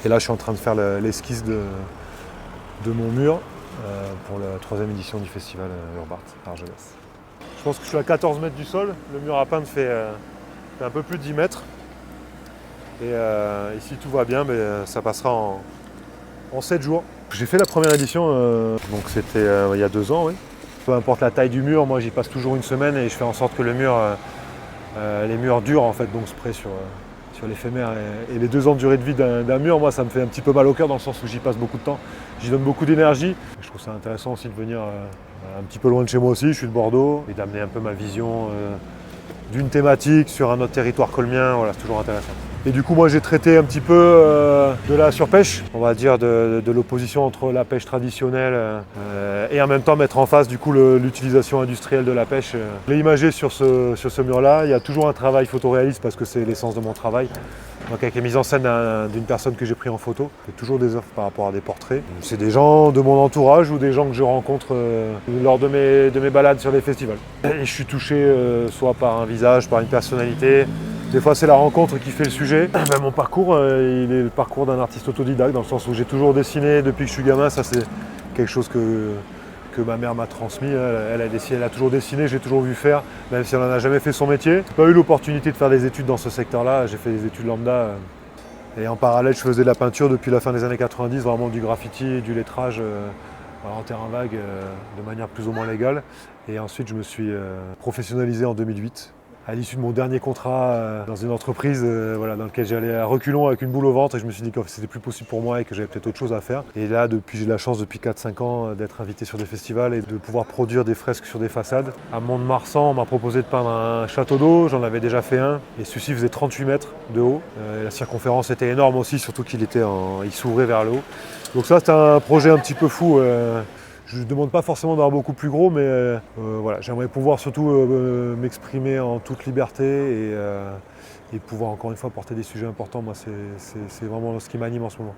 Et là, je suis en train de faire l'esquisse de mon mur pour la 3e édition du festival Urbart à Argelès. Je pense que je suis à 14 mètres du sol. Le mur à peindre fait un peu plus de 10 mètres. Et si tout va bien, ça passera en 7 jours. J'ai fait la première édition, donc c'était il y a 2 ans. Oui. Peu importe la taille du mur, moi j'y passe toujours une semaine et je fais en sorte que le mur, les murs durent en fait, donc spray sur l'éphémère. Et les 2 ans de durée de vie d'un mur, moi ça me fait un petit peu mal au cœur dans le sens où j'y passe beaucoup de temps. J'y donne beaucoup d'énergie. Je trouve ça intéressant aussi de venir un petit peu loin de chez moi aussi, je suis de Bordeaux, et d'amener un peu ma vision d'une thématique sur un autre territoire que le mien, voilà, c'est toujours intéressant. Et du coup, moi j'ai traité un petit peu de la surpêche, on va dire de l'opposition entre la pêche traditionnelle et en même temps mettre en face du coup l'utilisation industrielle de la pêche. Je l'ai imagé sur ce mur-là, il y a toujours un travail photoréaliste parce que c'est l'essence de mon travail. Donc avec les mises en scène d'une personne que j'ai pris en photo, j'ai toujours des offres par rapport à des portraits. C'est des gens de mon entourage ou des gens que je rencontre lors de mes balades sur les festivals. Et je suis touché soit par un visage, par une personnalité. Des fois c'est la rencontre qui fait le sujet. Mon parcours, il est le parcours d'un artiste autodidacte dans le sens où j'ai toujours dessiné depuis que je suis gamin. Ça c'est quelque chose que ma mère m'a transmis. Elle a toujours dessiné, j'ai toujours vu faire, même si elle n'en a jamais fait son métier. J'ai pas eu l'opportunité de faire des études dans ce secteur-là, j'ai fait des études lambda. Et en parallèle, je faisais de la peinture depuis la fin des années 90, vraiment du graffiti et du lettrage en terrain vague de manière plus ou moins légale. Et ensuite, je me suis professionnalisé en 2008. À l'issue de mon dernier contrat dans une entreprise dans laquelle j'allais à reculons avec une boule au ventre et je me suis dit que c'était plus possible pour moi et que j'avais peut-être autre chose à faire. Et là, j'ai la chance depuis 4-5 ans d'être invité sur des festivals et de pouvoir produire des fresques sur des façades. À Mont-de-Marsan, on m'a proposé de peindre un château d'eau, j'en avais déjà fait un. Et celui-ci faisait 38 mètres de haut. La circonférence était énorme aussi, surtout qu'il s'ouvrait vers le haut. Donc ça, c'était un projet un petit peu fou. Je ne demande pas forcément d'avoir beaucoup plus gros, mais voilà, j'aimerais pouvoir surtout m'exprimer en toute liberté et pouvoir encore une fois porter des sujets importants. Moi, c'est vraiment ce qui m'anime en ce moment.